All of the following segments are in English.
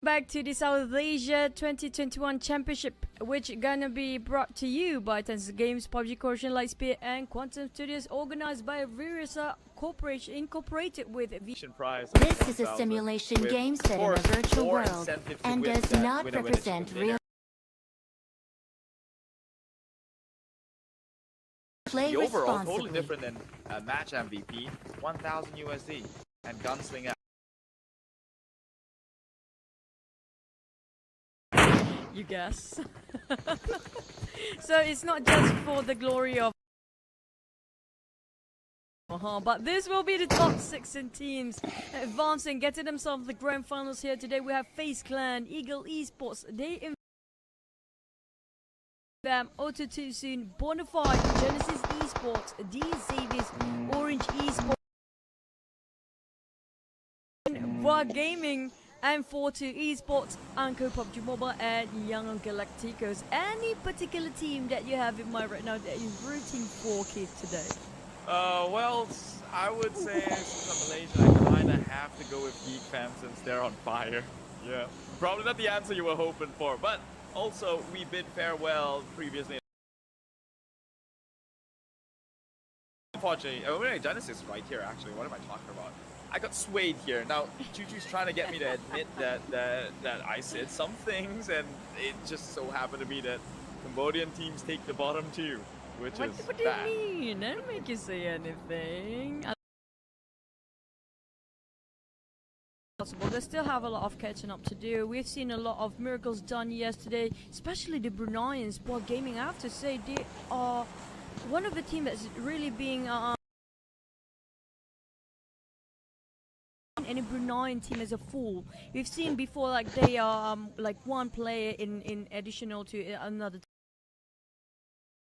Back to the South Asia 2021 Championship, which gonna be brought to you by Tencent Games, PUBG Corporation, Lightspeed, and Quantum Studios, organized by Virisa Corporation, incorporated with prize. This is a simulation game set in a virtual world and does not represent real. Play the overall responsibly. totally different than match MVP, 1,000 USD, and gunslinger. You guess. So it's not just for the glory of but this will be the top 16 teams advancing, getting themselves the grand finals here today. We have FaZe Clan, Eagle Esports, they O2 soon, Bonafide, Genesis Esports, D Xaviers, Orange Esports, Wargaming, and 4-2 Esports, Anko PUBG Mobile, and Young Galacticos. Any particular team that you have in mind right now that you're rooting for, Keith, today? Well, I would say since I'm Malaysian, I kind of have to go with Geek Fam since they're on fire. Yeah, probably not the answer you were hoping for, but also we bid farewell previously. Unfortunately, Genesis is right here actually. What am I talking about? I got swayed here. Now, Chuchu's trying to get me to admit that I said some things, and it just so happened to be that Cambodian teams take the bottom two, which is What do bad. you mean? I don't make you say anything. They still have a lot of catching up to do. We've seen a lot of miracles done yesterday, especially the Bruneians. But Gaming, I have to say, they are one of the teams that's really being any Bruneian team as a full. We've seen before, like they are like one player in additional to another.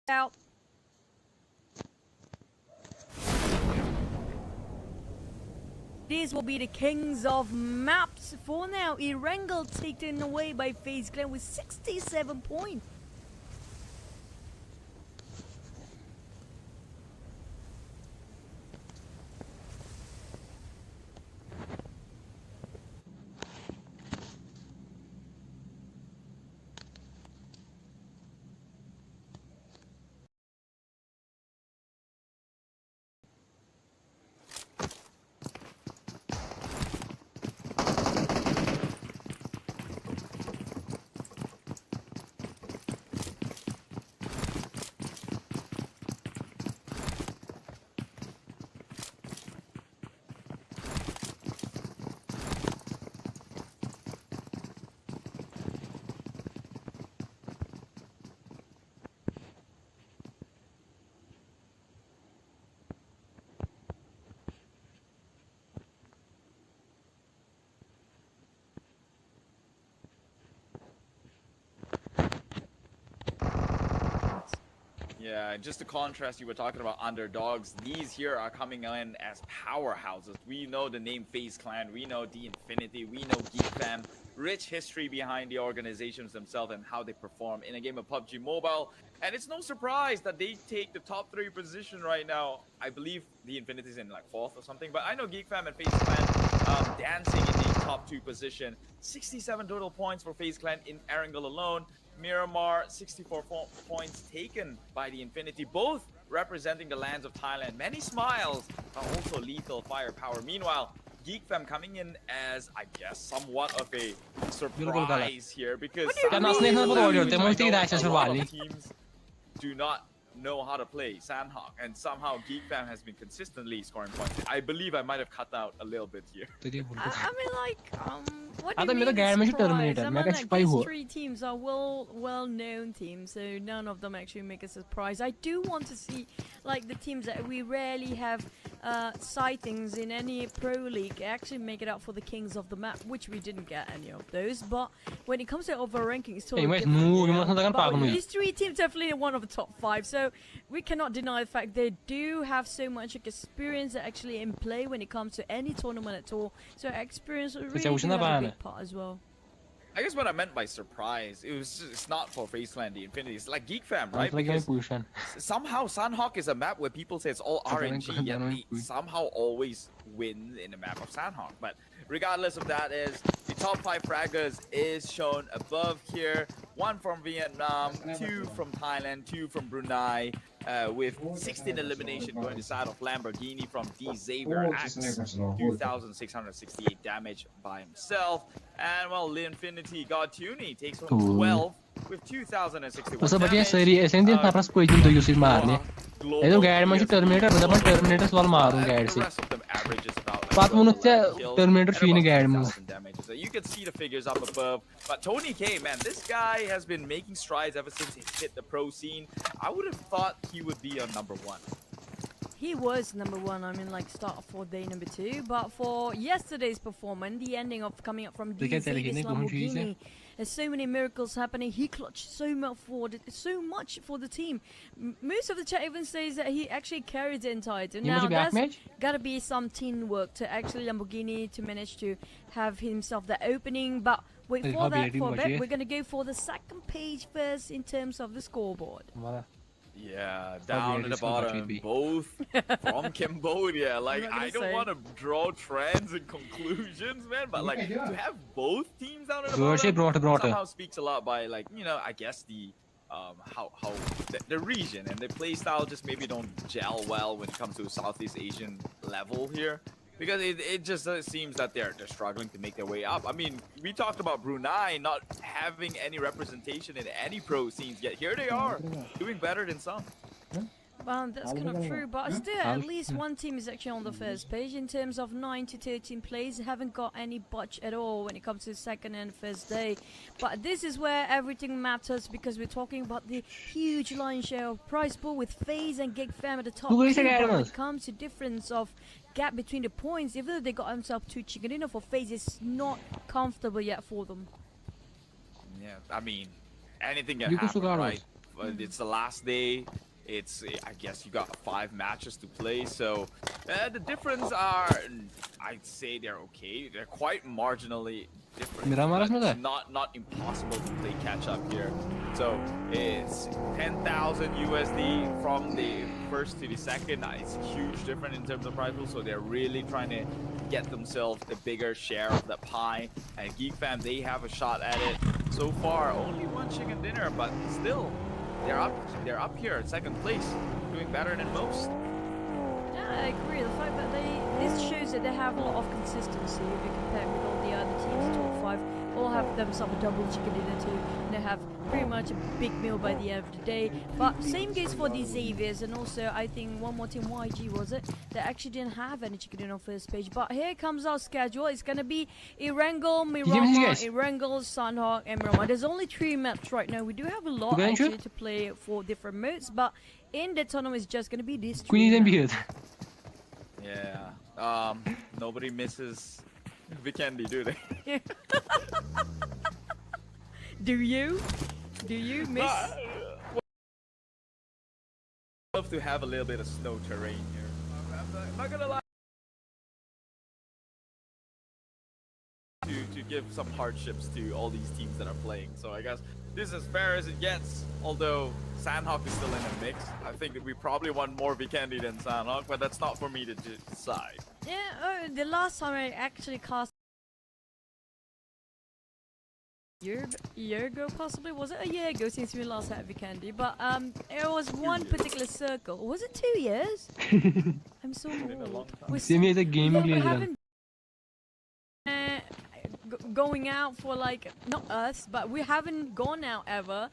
Out. These will be the kings of maps for now. Erangel taken away by FaZe Clan with 67 points. Yeah, just to contrast, you were talking about underdogs. These here are coming in as powerhouses. We know the name FaZe Clan, we know D Infinity, we know Geek Fam. Rich history behind the organizations themselves and how they perform in a game of PUBG Mobile. And it's no surprise that they take the top 3 position right now. I believe the Infinity is in like 4th or something, but I know Geek Fam and FaZe Clan dancing in the top 2 position. 67 total points for FaZe Clan in Erangel alone. Miramar, 64 points taken by the Infinity, both representing the lands of Thailand. Many smiles are also lethal firepower. Meanwhile, Geek Fam coming in as, I guess, somewhat of a surprise here because teams do not know how to play Sandhawk, and somehow Geek Fam has been consistently scoring points. I believe I might have cut out a little bit here. I mean, like, what do you mean surprise? I mean, like, these 3 teams are well-known teams, so none of them actually make a surprise. I do want to see, like, the teams that we rarely have sightings in any pro league actually make it out for the kings of the map, which we didn't get any of those. But when it comes to overall ranking, it's totally different. But these 3 teams definitely are one of the top 5, so we cannot deny the fact they do have so much experience actually in play when it comes to any tournament at all. So experience really do have a big part as well. I guess what I meant by surprise, it's not for FaZe Clan, the Infinity. It's like Geek Fam, right? Because somehow Sandhawk is a map where people say it's all RNG, yet they somehow always win in the map of Sandhawk. But regardless of that, is the top 5 fraggers is shown above here. 1 from Vietnam, 2 from Thailand, 2 from Brunei, with 16 elimination going to the side of Lamborghini from D Xavier X, 2,668 damage by himself. And well, Linfinity God Tuni takes home 12 with 2,061 damage. Itu guide masih Terminator, berapa Terminator soal marung guide sih. 4 menitnya Terminator sini guide mu. You can see the figures up above, but Tony K, man, this guy has been making strides ever since he hit the pro scene. I would have thought he would be on number 1. He was number 1, I mean, like, start for day number 2. But for yesterday's performance, the ending of coming up from DC, this Lamborghini, there's so many miracles happening. He clutched so much for the team. Most of the chat even says that he actually carried the entire team. Now, there's gotta be some teamwork to actually Lamborghini to manage to have himself the opening. But wait for that for a bit. We're gonna go for the second page first in terms of the scoreboard. Yeah, down at the bottom, both from Cambodia. Like, I don't want to draw trends and conclusions, man, but like to have both teams down at the bottom somehow speaks a lot by, like, you know, I guess the how the region and the play style just maybe don't gel well when it comes to Southeast Asian level here. Because it just seems that they're struggling to make their way up. I mean, we talked about Brunei not having any representation in any pro scenes, yet here they are, doing better than some. Well, that's kind of true, but still, at least one team is actually on the first page in terms of 9 to 13 plays. Haven't got any budge at all when it comes to the second and first day. But this is where everything matters, because we're talking about the huge lion's share of prize pool with FaZe and GigFam at the top. When it comes to difference of gap between the points, even though they got themselves 2 chicken dinner for FaZe, it's not comfortable yet for them. Yeah, I mean, anything can happen, right? But it's the last day. It's, I guess you got 5 matches to play, so the difference are, I'd say they're okay. They're quite marginally different. It's not impossible to play catch up here. So it's 10,000 USD from the first to the second. It's a huge difference in terms of prize pool, so they're really trying to get themselves a bigger share of the pie. And GeekFam, they have a shot at it. So far, only 1 chicken dinner, but still. They're up here in second place, doing better than most. Yeah, I agree. The fact that this shows that they have a lot of consistency if you compare with all the other teams in top 5. All have themselves a double chicken dinner too. They have pretty much a big meal by the end of the day. But same goes for the Xaviers, and also I think one more team, YG was it? They actually didn't have any chicken dinner on first page. But here comes our schedule. It's gonna be Erangel, Miramar, Erangel, Sanhok, and Miramar. There's only 3 maps right now. We do have a lot actually to play for different modes, but in the tournament it's just gonna be these 3. Yeah. Nobody misses Vikendi, do they? Do you? Do you miss? Love to have a little bit of snow terrain here. I'm not gonna lie. To give some hardships to all these teams that are playing. So I guess this is as fair as it gets. Although Sanhok is still in the mix. I think that we probably want more Vikendi than Sanhok, but that's not for me to decide. Yeah, the last time I actually cast year ago, possibly. Was it a year ago since we last had Vikendi? But it was one particular circle. Was it 2 years? I'm so old. We haven't going out for, like, not us, but we haven't gone out ever.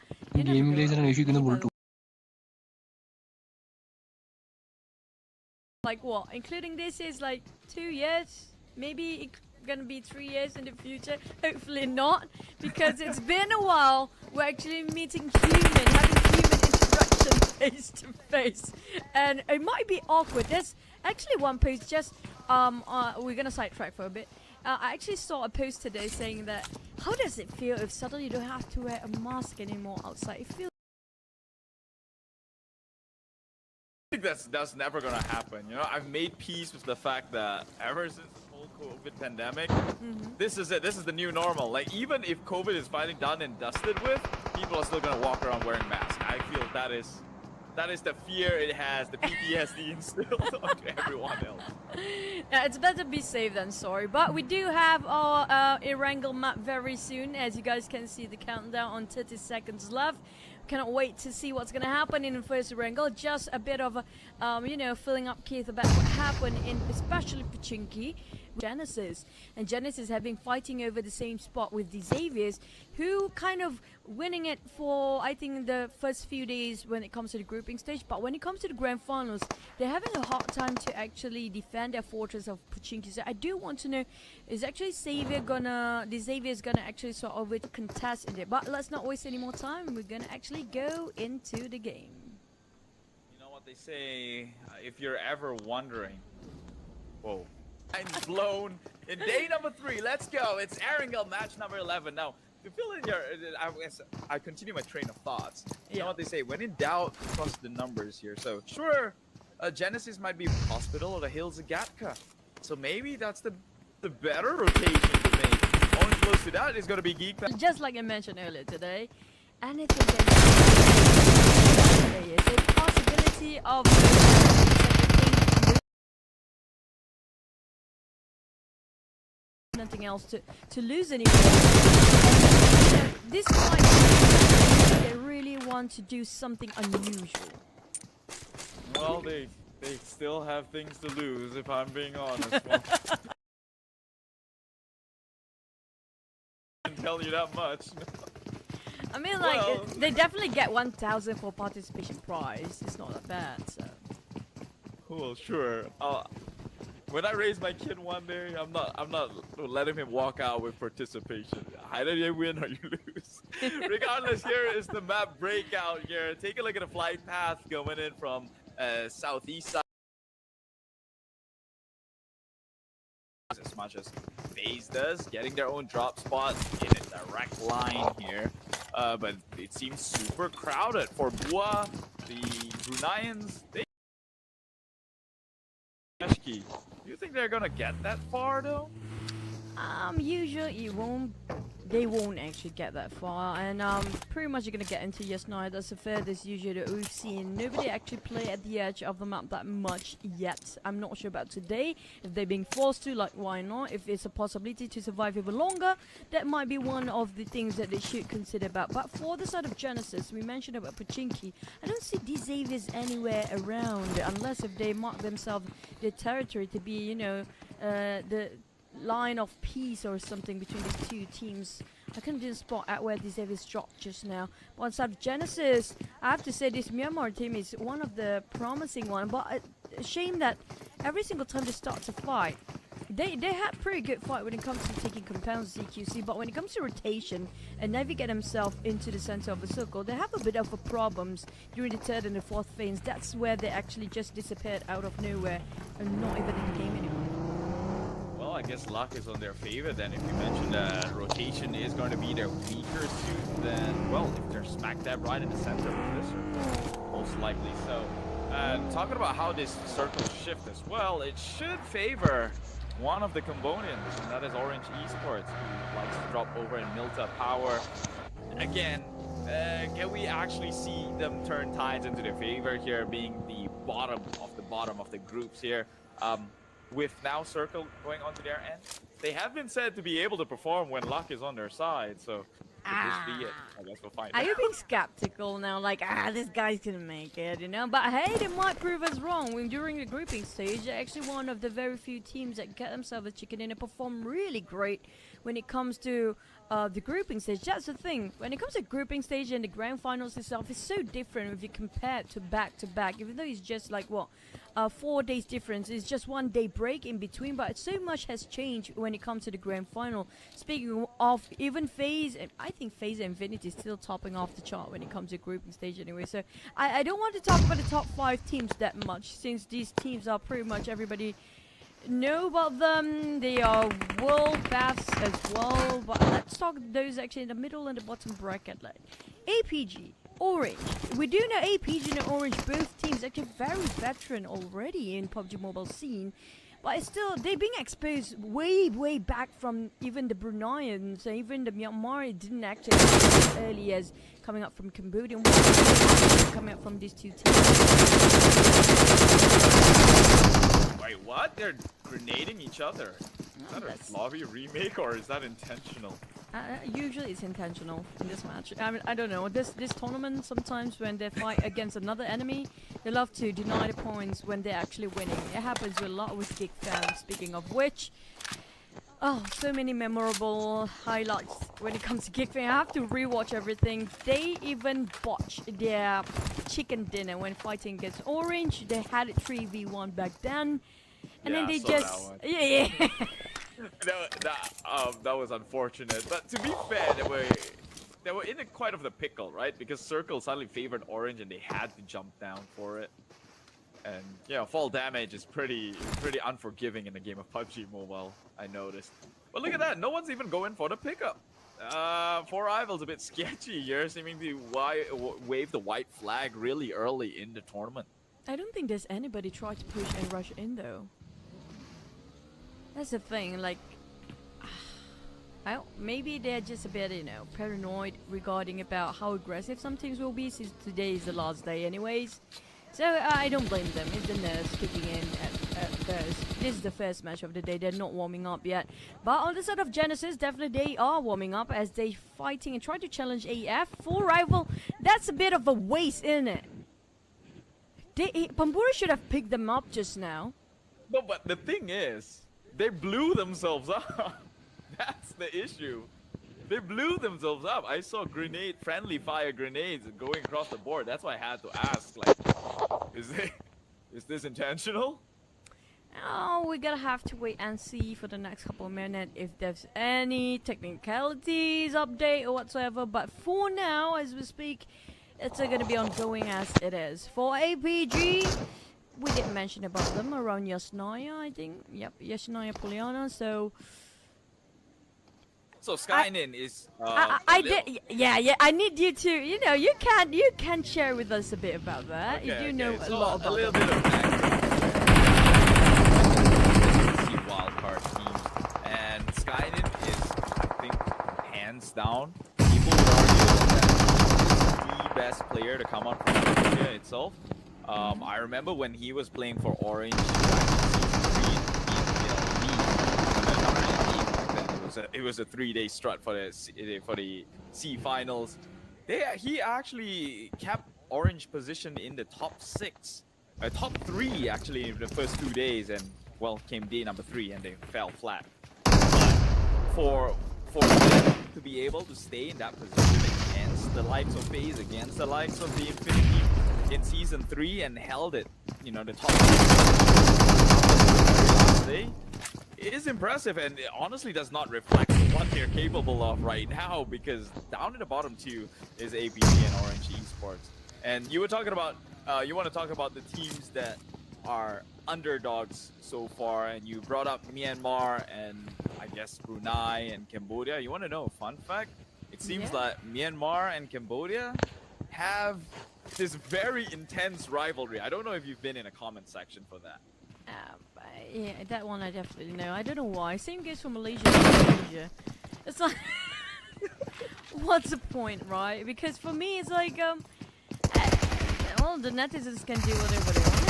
Like what? Including this is like 2 years, maybe it's gonna be 3 years in the future. Hopefully not, because it's been a while. We're actually meeting having human interaction face to face, and it might be awkward. There's actually one post just we're gonna sidetrack for a bit. I actually saw a post today saying that how does it feel if suddenly you don't have to wear a mask anymore outside? It feels. I think that's never gonna happen. You know, I've made peace with the fact that ever since the whole COVID pandemic, this is it. This is the new normal. Like, even if COVID is finally done and dusted with, people are still gonna walk around wearing masks. I feel that is That is the fear it has, the PTSD instilled onto everyone else. Yeah, it's better be safe than sorry. But we do have our Erangel map very soon. As you guys can see, the countdown on 30 seconds left. Cannot wait to see what's going to happen in the first Erangel. Just a bit of, you know, filling up Keith about what happened in especially Pochinki. Genesis. And Genesis have been fighting over the same spot with the Xaviers, who kind of winning it for, I think, the first few days when it comes to the grouping stage. But when it comes to the grand finals, they're having a hard time to actually defend their fortress of Pochinki. So I do want to know, is actually the Xavier's gonna actually sort of contest in it? But let's not waste any more time. We're gonna actually go into the game. You know what they say, if you're ever wondering, whoa. I'm blown in day number 3. Let's go. It's Erangel match number 11. Now, to fill in your, I continue my train of thoughts. You know what they say? When in doubt, trust the numbers here. So sure, Genesis might be Hospital or the Hills of Gatka. So maybe that's the better rotation to make. Only close to that is going to be Geek. Just like I mentioned earlier today, anything can happen. There is a possibility of nothing else to lose anymore. And, this fight, they really want to do something unusual. Well, they still have things to lose, if I'm being honest. Well, I can tell you that much. I mean, like, they definitely get 1,000 for participation prize. It's not that bad, so. Well, sure. When I raise my kid one day, I'm not letting him walk out with participation. Either you win or you lose. Regardless, here is the map breakout here. Take a look at the flight path going in from southeast side. As much as FaZe does, getting their own drop spot in a direct line here. But it seems super crowded for Bua, the Bruneians. Do you think they're gonna get that far though? Usually they won't actually get that far, and pretty much you're gonna get into Yes No. That's the furthest usually that we've seen. Nobody actually play at the edge of the map that much yet. I'm not sure about today. If they're being forced to, like, why not? If it's a possibility to survive even longer, that might be one of the things that they should consider about. But for the side of Genesis, we mentioned about Pochinki. I don't see these Xaviers anywhere around, unless if they mark themselves their territory to be, you know, the line of peace or something between these two teams. I couldn't spot at where these Xaviers dropped just now. But on side of Genesis, I have to say this Myanmar team is one of the promising one, but a shame that every single time they start to fight, they had pretty good fight when it comes to taking compounds CQC, but when it comes to rotation and navigate themselves into the center of the circle, they have a bit of a problems during the third and the fourth phase. That's where they actually just disappeared out of nowhere and not even in the game anymore. Well, I guess luck is on their favor then. If you mentioned that rotation is going to be their weaker suit, then, well, if they're smack dab right in the center of this circle, most likely so. And talking about how this circle shift as well, it should favor one of the Cambodians, and that is Orange Esports, who likes to drop over in Milta Power. Again, can we actually see them turn tides into their favor here, being the bottom of the groups here? With now Circle going onto their end, they have been said to be able to perform when luck is on their side, so could this be it? I guess we'll find out. Are you being skeptical now, like, this guy's gonna make it, you know? But hey, they might prove us wrong. During the grouping stage, they're actually one of the very few teams that get themselves a chicken dinner, perform really great when it comes to the grouping stage. That's the thing. When it comes to grouping stage and the grand finals itself, it's so different if you compare it to back, even though it's just like, what, 4 days difference. It's just 1 day break in between, but so much has changed when it comes to the grand final. Speaking of even FaZe, I think FaZe and Infinity is still topping off the chart when it comes to grouping stage anyway. So I don't want to talk about the top 5 teams that much, since these teams are pretty much everybody know about them. They are world paths as well, but let's talk those actually in the middle and the bottom bracket. Like APG, Orange. We do know APG and Orange, both teams actually very veteran already in PUBG Mobile scene. But it's still, they're being exposed way back from even the Bruneians, even the Myanmar didn't actually as early as coming up from Cambodia. Coming up from these two teams. Wait, what? They're grenading each other. Is that a lobby remake or is that intentional? Usually it's intentional in this match. I mean, I don't know. This tournament, sometimes when they fight against another enemy, they love to deny the points when they're actually winning. It happens a lot with Geek fans, speaking of which. Oh, so many memorable highlights when it comes to Geek fans. I have to rewatch everything. They even botched their chicken dinner when fighting against Orange. They had it 3v1 back then. And then they just... Yeah. That was unfortunate, but to be fair, they were in quite of the pickle, right? Because Circle suddenly favored Orange and they had to jump down for it. And yeah, fall damage is pretty unforgiving in the game of PUBG Mobile, I noticed. But look at that, no one's even going for the pickup. 4Rival's a bit sketchy here, seeming to wave the white flag really early in the tournament. I don't think there's anybody trying to push and rush in though. That's the thing, like, maybe they're just a bit, you know, paranoid regarding about how aggressive some teams will be, since today is the last day anyways. So I don't blame them. It's the nerves kicking in at first. This is the first match of the day. They're not warming up yet. But on the side of Genesis, definitely they are warming up as they fighting and trying to challenge AF. 4Rival, that's a bit of a waste, isn't it? Pamburi should have picked them up just now. No, but the thing is, they blew themselves up. That's the issue. They blew themselves up. I saw friendly fire grenades going across the board. That's why I had to ask, like, is this intentional? Oh, we're gonna have to wait and see for the next couple of minutes if there's any technicalities update or whatsoever. But for now, as we speak, it's gonna be ongoing as it is. For APG, we did mention about them around Yasnaya, I think. Yep, Yasnaya Poliana. So Skynin is. I did. Yeah. I need you to. You know, you can share with us a bit about that. Okay, you do know so a lot about a little them. bit of background. Wildcard teams, and Skynin is, I think, hands down. People would argue that he's the best player to come out from India itself. I remember when he was playing for Orange it was a 3-day strut for the C finals. He actually kept Orange position in the top 6, top 3 actually in the first 2 days, and well, came day number 3 and they fell flat. But for them to be able to stay in that position against the likes of FaZe, against the likes of the Infinity in season 3, and held it, you know, the top 3 it is impressive, and it honestly does not reflect what they're capable of right now, because down in the bottom 2 is APG and Orange Esports. And you were talking about, you want to talk about the teams that are underdogs so far, and you brought up Myanmar and I guess Brunei and Cambodia. You want to know a fun fact? It seems like Myanmar and Cambodia have this very intense rivalry. I don't know if you've been in a comment section for that. Yeah, that one I definitely know. I don't know why. Same goes for Malaysia and Indonesia. It's like, what's the point, right? Because for me, it's like, well, the netizens can do whatever they want.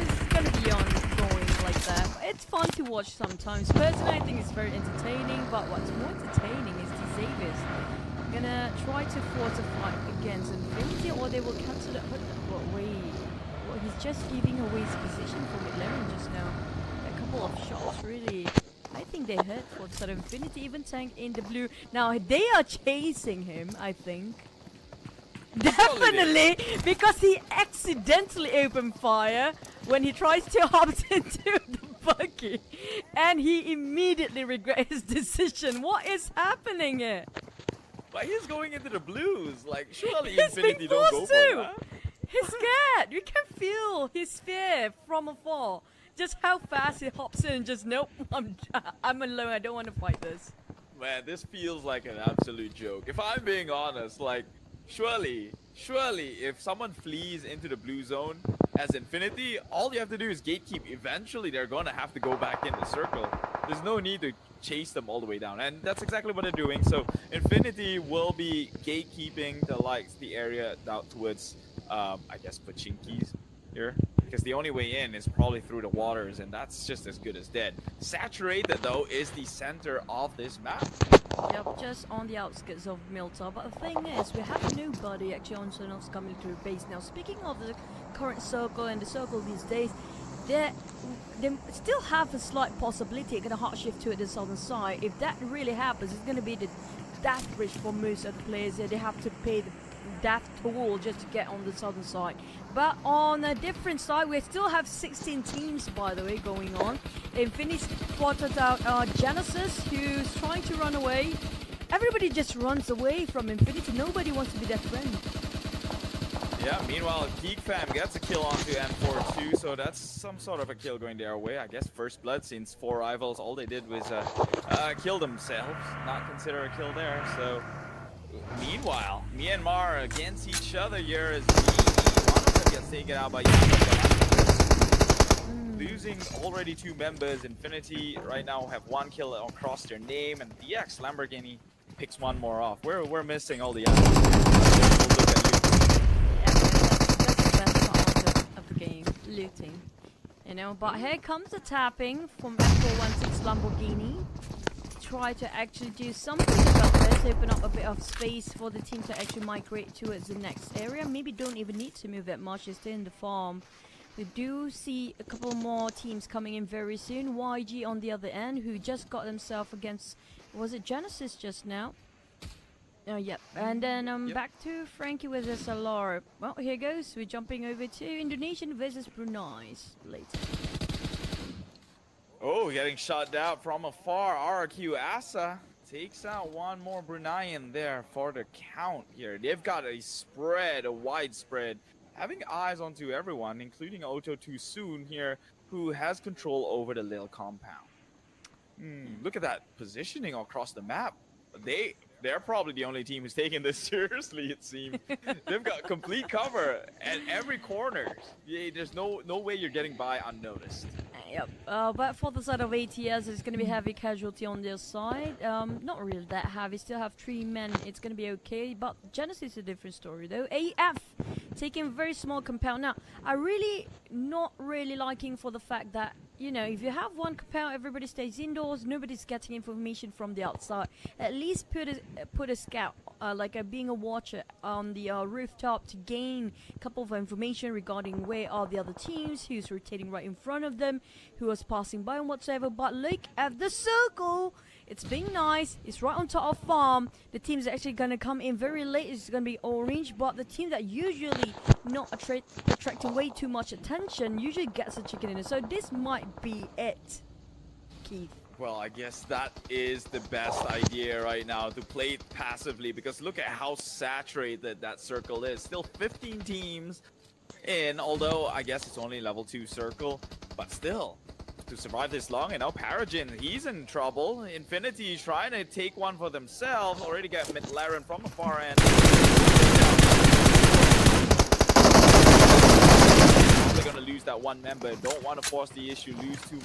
It's gonna be ongoing like that. It's fun to watch sometimes. Personally, I think it's very entertaining. But what's more entertaining is the Xaviers gonna try to force a fight against Infinity, or they will cancel it. But wait. Well, he's just giving away his position for McLaren just now. A couple of shots, really. I think they hurt for the sort of Infinity, even Tank in the blue. Now, they are chasing him, I think. Definitely, because he accidentally opened fire when he tries to hop into the buggy. And he immediately regrets his decision. What is happening here? But he's going into the blues. Like, surely Infinity don't go for that. He's scared. You can feel his fear from afar. Just how fast he hops in. Just nope. I'm alone. I don't want to fight this. Man, this feels like an absolute joke. If I'm being honest, like, surely, if someone flees into the blue zone as Infinity, all you have to do is gatekeep. Eventually, they're going to have to go back in the circle. There's no need to chase them all the way down, and that's exactly what they're doing. So Infinity will be gatekeeping the area down towards, I guess, Pochinki's here, because the only way in is probably through the waters, and that's just as good as dead. Saturated, though, is the center of this map. Yep, just on the outskirts of Milta. But the thing is, we have nobody actually on Sonos coming to the base now. Speaking of the current circle and the circle these days, they still have a slight possibility of going to hard shift to the southern side. If that really happens, it's going to be the death bridge for most of the players. They have to pay the death toll just to get on the southern side. But on a different side, we still have 16 teams, by the way, going on. Infinity spotted out Genesis, who's trying to run away. Everybody just runs away from Infinity. Nobody wants to be their friend. Yeah, meanwhile, GeekFam gets a kill onto M4 too, so that's some sort of a kill going their way. I guess first blood, since 4 rivals, all they did was kill themselves, not consider a kill there. So meanwhile, Myanmar against each other here as one of them gets taken out by losing already 2 members. Infinity right now have 1 kill across their name, and DX Lamborghini picks 1 more off. We're missing all the others. Looting, you know, but here comes the tapping from M416 Lamborghini to try to actually do something about this, open up a bit of space for the team to actually migrate towards the next area. Maybe don't even need to move that much, just stay in the farm. We do see a couple more teams coming in very soon. YG on the other end, who just got themselves against, was it Genesis just now? Yep. And then back to Frankie with SLR. Well, here goes. We're jumping over to Indonesian versus Brunei later. Oh, getting shot down from afar. RRQ Asa takes out 1 more Bruneian there for the count here. They've got a spread, a wide spread, having eyes onto everyone, including Oto Too Soon here, who has control over the Lil compound. Look at that positioning across the map. They're probably the only team who's taking this seriously, it seems. They've got complete cover at every corner. Yeah, there's no way you're getting by unnoticed. Yep. But for the side of ATS, it's going to be heavy casualty on their side. Not really that heavy. Still have 3 men. It's going to be okay. But Genesis is a different story, though. AF taking a very small compound. Now, I really not really liking for the fact that, you know, if you have 1 compound, everybody stays indoors. Nobody's getting information from the outside. At least put a scout, being a watcher on the rooftop to gain a couple of information regarding where are the other teams, who's rotating right in front of them, who was passing by and whatsoever. But look at the circle. It's being nice. It's right on top of farm. The team's actually going to come in very late. It's going to be orange, but the team that usually not attracting way too much attention usually gets a chicken in it. So this might be it, Keith. Well, I guess that is the best idea right now, to play it passively, because look at how saturated that circle is. Still 15 teams in, although I guess it's only level 2 circle, but still, to survive this long. And now Paragin, he's in trouble. Infinity trying to take 1 for themselves, already got McLaren from the far end. They're gonna lose that 1 member. Don't want to force the issue, lose 2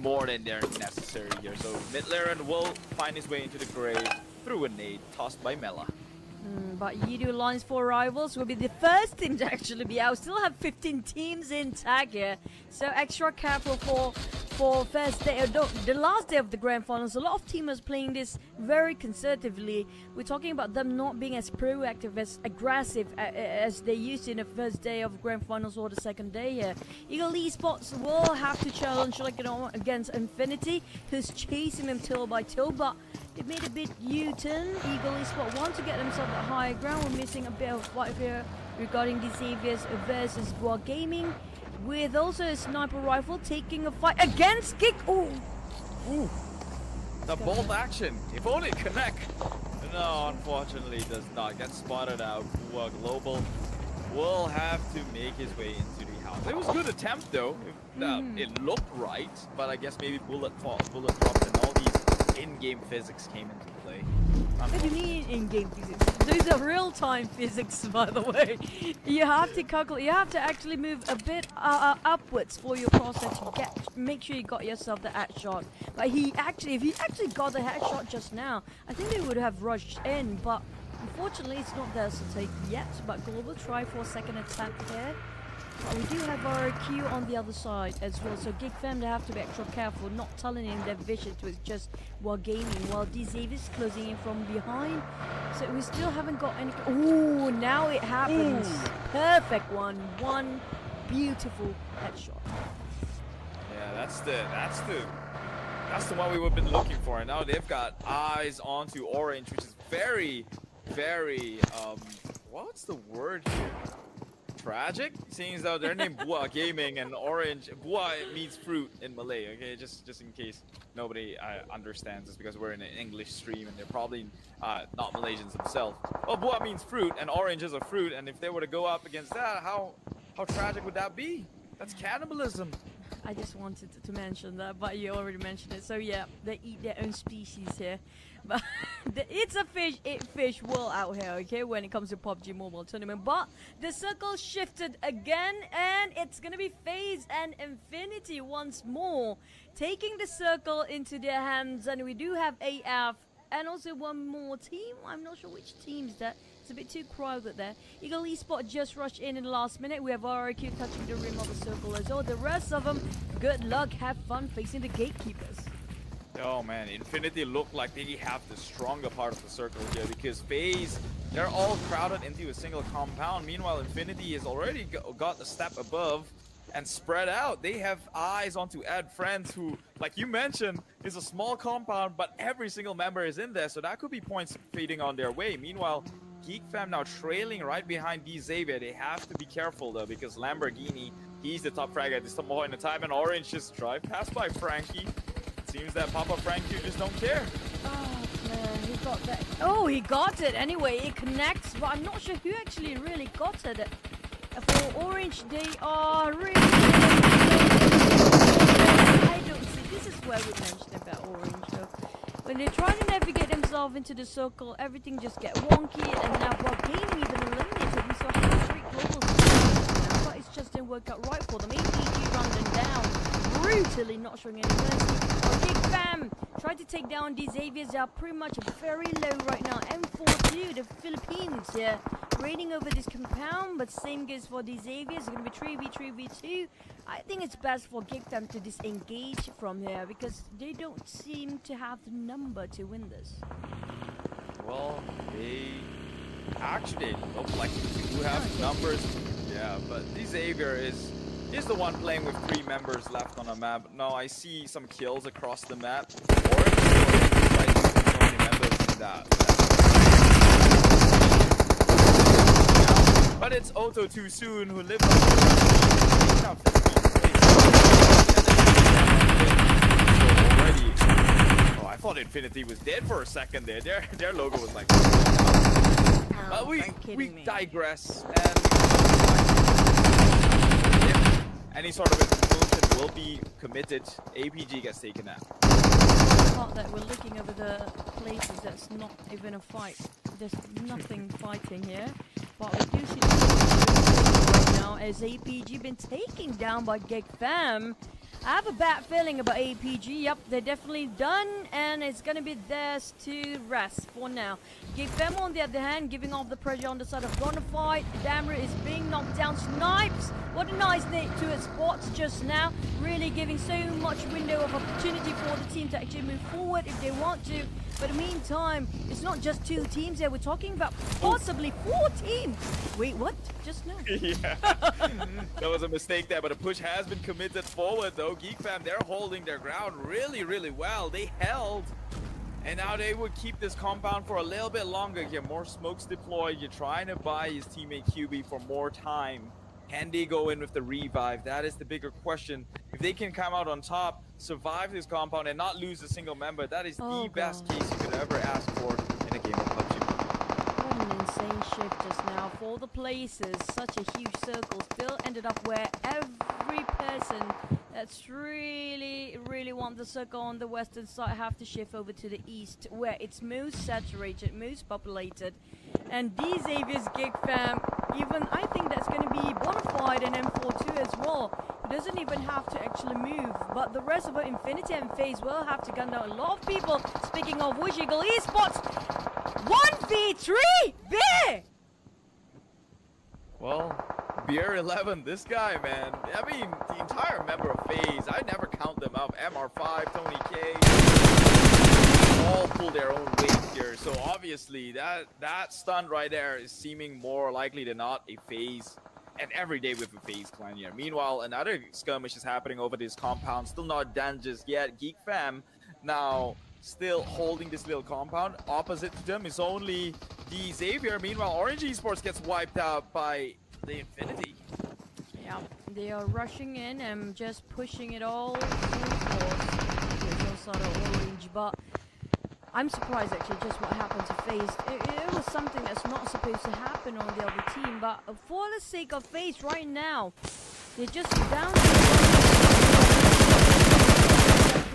more than they're necessary here. So McLaren will find his way into the grave through a nade tossed by Mela. But Yidu Alliance 4 Rivals will be the first team to actually be out. Still have 15 teams in tag here, so extra careful for first day, the last day of the grand finals. A lot of teamers playing this very conservatively. We're talking about them not being as proactive, as aggressive as they used to in the first day of grand finals or the second day here. Eagle Esports will have to challenge against Infinity, who's chasing them till by till, but they made a bit U-turn. Eagle Esports want to get themselves at higher ground. We're missing a bit of fight here regarding the Xaviers versus Boa Gaming, with also a sniper rifle taking a fight against Kick. Ooh. The bolt action, if only it connect. No, unfortunately it does not. Get spotted out. Boa Global will have to make his way into the house. It was a good attempt though. It looked right, but I guess maybe bullet drops and all these in-game physics came into play. What do you mean in-game physics? Those are real-time physics, by the way. You have to calculate. You have to actually move a bit upwards for your process to make sure you got yourself the headshot. But if he actually got the headshot just now, I think they would have rushed in. But unfortunately, it's not theirs to take yet. But Global try for a second attempt here. But we do have our Q on the other side as well, so GigFam, they have to be extra careful, not telling in their vision to just while gaming, while DZavier is closing in from behind. So we still haven't got any. Oh, now it happens. Ooh. Perfect one. One beautiful headshot. Yeah, that's the one we've been looking for. And now they've got eyes onto Orange, which is very, very what's the word here? Tragic, seeing as though their name Buah Gaming and Orange. Buah means fruit in Malay. Okay, just in case nobody understands, it's because we're in an English stream and they're probably not Malaysians themselves. Well, Buah means fruit and Orange is a fruit, and if they were to go up against that, how tragic would that be? That's cannibalism. I just wanted to mention that, but you already mentioned it. So yeah, they eat their own species here. But it's a fish world out here, okay, when it comes to PUBG Mobile Tournament. But the circle shifted again, and it's gonna be FaZe and Infinity once more, taking the circle into their hands. And we do have AF and also one more team. I'm not sure which team's that. It's a bit too crowded there. Eagle Esport just rushed in the last minute. We have RRQ touching the rim of the circle as well. The rest of them, good luck, have fun facing the gatekeepers. Oh man, Infinity look like they have the stronger part of the circle here, because FaZe, they're all crowded into a single compound. Meanwhile, Infinity has already got a step above and spread out. They have eyes onto Add Friends, who, like you mentioned, is a small compound, but every single member is in there, so that could be points feeding on their way. Meanwhile, GeekFam now trailing right behind DZavier. They have to be careful though, because Lamborghini, he's the top frag at this point in time, and Orange just drive past by Frankie. Seems that Papa Frankie just don't care. Oh man, he got that. Oh, he got it anyway. It connects, but I'm not sure who actually really got it. For Orange, they are really. I don't see. This is where we mentioned about Orange. So when they try to navigate themselves into the circle, everything just get wonky. And now, while Gaming even eliminated, we saw 3 globals, but it's just didn't work out right for them. APG run them down brutally, not showing any mercy. GigFam tried to take down DZavier. They are pretty much very low right now. M42, the Philippines here, raiding over this compound, but same goes for DZavier. It's going to be 3v3v2. I think it's best for GigFam to disengage from here, because they don't seem to have the number to win this. Well, they actually look like they do have numbers. Yeah, but DZavier is the one playing with 3 members left on the map. No, I see some kills across the map. Orange is like so many members in that. But it's Otto Too Soon who lives on already. Oh, I thought Infinity was dead for a second there. Their logo was like. But we digress, and any sort of explosion will be committed. APG gets taken out. The part that we're looking over the places, that's not even a fight. There's nothing fighting here. But we do see right now as APG been taken down by GigFam. I have a bad feeling about APG. Yep, they're definitely done, and it's gonna be theirs to rest for now. GigFam, on the other hand, giving off the pressure on the side of Bonafide. Damru is being knocked down. Snipes, what a nice nade to his spots just now. Really giving so much window of opportunity for the team to actually move forward if they want to. But in the meantime, it's not just 2 teams here. We're talking about possibly 4 teams. Wait, what? Just now? Yeah. That was a mistake there, but a push has been committed forward, though. GeekFam, they're holding their ground really, really well. They held, and now they would keep this compound for a little bit longer. Get more smokes deployed. You're trying to buy his teammate QB for more time. Can they go in with the revive? That is the bigger question. If they can come out on top, survive this compound, and not lose a single member, that is the best case you could ever ask for in a game of PUBG. What an insane shift just now for the places. Such a huge circle still ended up where every person That's really want the circle on the western side have to shift over to the east, where it's most saturated, most populated. And these Xavier's Gig Fam, even I think that's going to be Bonafide and M42 as well. He doesn't even have to actually move, but the rest of the Infinity and FaZe will have to gun down a lot of people. Speaking of Wish Eagle Esports, 1v3 B! Well, Beer 11, this guy, man. I mean, the entire member of FaZe, I never count them up. MR5, Tony K, all pull their own weight here. So obviously, that stun right there is seeming more likely than not a FaZe. And every day with a FaZe clan here. Meanwhile, another skirmish is happening over this compound. Still not done just yet. Geek Fam now still holding this little compound. Opposite to them is only the Xavier. Meanwhile, Orange Esports gets wiped out by the Infinity. Yeah, they are rushing in and just pushing it all towards sort of Orange, but I'm surprised actually just what happened to FaZe. It was something that's not supposed to happen on the other team, but for the sake of FaZe right now, they're just down to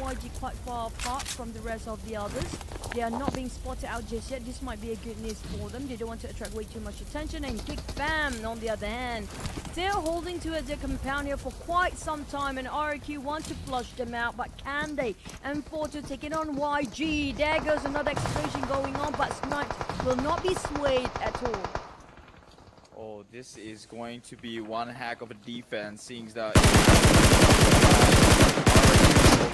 YG quite far apart from the rest of the others. They are not being spotted out just yet. This might be a good news for them. They don't want to attract way too much attention. And Geek Fam, on the other hand, they're holding to their compound here for quite some time, and RQ want to flush them out, but can they? M42 taking on YG. There goes another explosion going on, but Snipe will not be swayed at all. Oh, this is going to be one heck of a defense, seeing that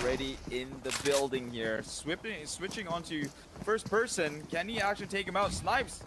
already in the building here. Switching onto first person. Can he actually take him out? Snipes